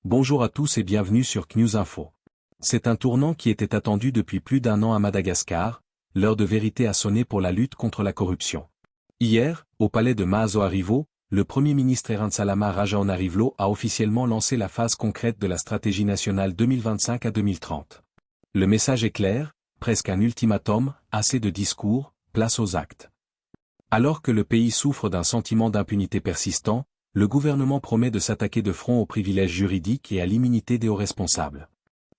Bonjour à tous et bienvenue sur CNews Info. C'est un tournant qui était attendu depuis plus d'un an à Madagascar, l'heure de vérité a sonné pour la lutte contre la corruption. Hier, au palais de Maazoarivo, le Premier ministre Erinsalama Rajaonarivalo a officiellement lancé la phase concrète de la stratégie nationale 2025 à 2030. Le message est clair, presque un ultimatum, assez de discours, place aux actes. Alors que le pays souffre d'un sentiment d'impunité persistant, le gouvernement promet de s'attaquer de front aux privilèges juridiques et à l'immunité des hauts responsables.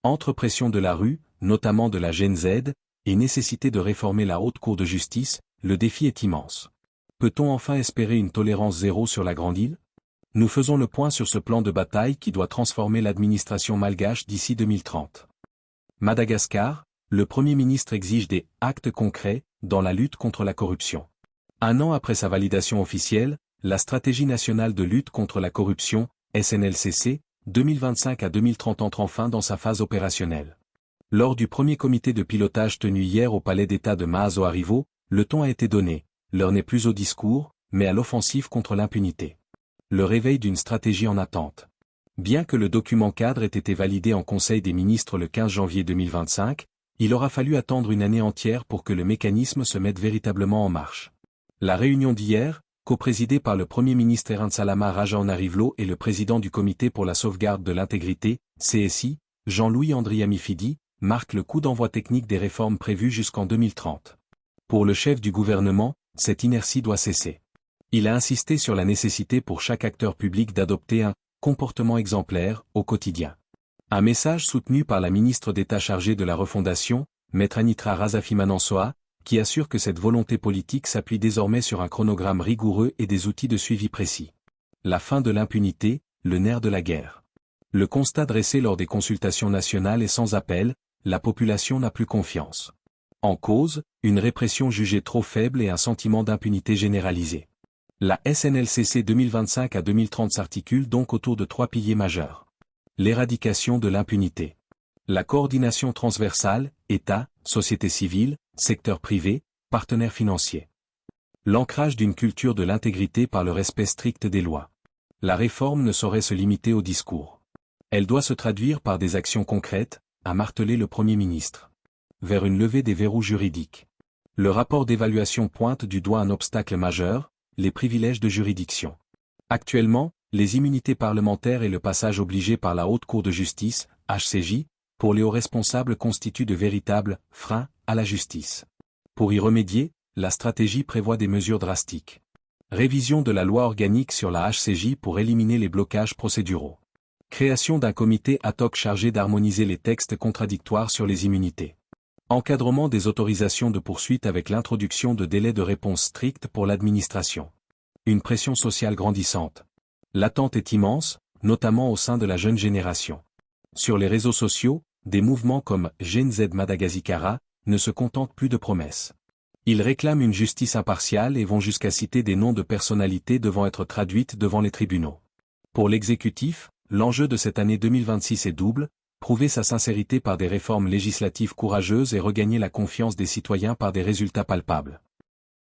Entre pression de la rue, notamment de la GNZ, et nécessité de réformer la Haute Cour de justice, le défi est immense. Peut-on enfin espérer une tolérance zéro sur la Grande Île? Nous faisons le point sur ce plan de bataille qui doit transformer l'administration malgache d'ici 2030. Madagascar, le Premier ministre exige des « actes concrets » dans la lutte contre la corruption. Un an après sa validation officielle, la stratégie nationale de lutte contre la corruption, SNLCC, 2025 à 2030 entre enfin dans sa phase opérationnelle. Lors du premier comité de pilotage tenu hier au palais d'État de Maazoarivo, le ton a été donné, l'heure n'est plus au discours, mais à l'offensive contre l'impunité. Le réveil d'une stratégie en attente. Bien que le document cadre ait été validé en Conseil des ministres le 15 janvier 2025, il aura fallu attendre une année entière pour que le mécanisme se mette véritablement en marche. La réunion d'hier, coprésidée par le Premier ministre Erinsalama Rajaonarivalo et le président du Comité pour la sauvegarde de l'intégrité, CSI, Jean-Louis Andriamifidi, marque le coup d'envoi technique des réformes prévues jusqu'en 2030. Pour le chef du gouvernement, cette inertie doit cesser. Il a insisté sur la nécessité pour chaque acteur public d'adopter un « comportement exemplaire » au quotidien. Un message soutenu par la ministre d'État chargée de la refondation, Maître Anitra Razafimanansoa, qui assure que cette volonté politique s'appuie désormais sur un chronogramme rigoureux et des outils de suivi précis. La fin de l'impunité, le nerf de la guerre. Le constat dressé lors des consultations nationales est sans appel, la population n'a plus confiance. En cause, une répression jugée trop faible et un sentiment d'impunité généralisé. La SNLCC 2025 à 2030 s'articule donc autour de trois piliers majeurs. L'éradication de l'impunité. La coordination transversale, État, société civile, secteur privé, partenaires financiers. L'ancrage d'une culture de l'intégrité par le respect strict des lois. La réforme ne saurait se limiter au discours. Elle doit se traduire par des actions concrètes, a martelé le Premier ministre. Vers une levée des verrous juridiques. Le rapport d'évaluation pointe du doigt un obstacle majeur, les privilèges de juridiction. Actuellement, les immunités parlementaires et le passage obligé par la Haute Cour de justice, HCJ, pour les hauts responsables constituent de véritables freins à la justice. Pour y remédier, la stratégie prévoit des mesures drastiques. Révision de la loi organique sur la HCJ pour éliminer les blocages procéduraux. Création d'un comité ad hoc chargé d'harmoniser les textes contradictoires sur les immunités. Encadrement des autorisations de poursuite avec l'introduction de délais de réponse stricts pour l'administration. Une pression sociale grandissante. L'attente est immense, notamment au sein de la jeune génération. Sur les réseaux sociaux, des mouvements comme GNZ Madagascar ne se contentent plus de promesses. Ils réclament une justice impartiale et vont jusqu'à citer des noms de personnalités devant être traduites devant les tribunaux. Pour l'exécutif, l'enjeu de cette année 2026 est double, prouver sa sincérité par des réformes législatives courageuses et regagner la confiance des citoyens par des résultats palpables.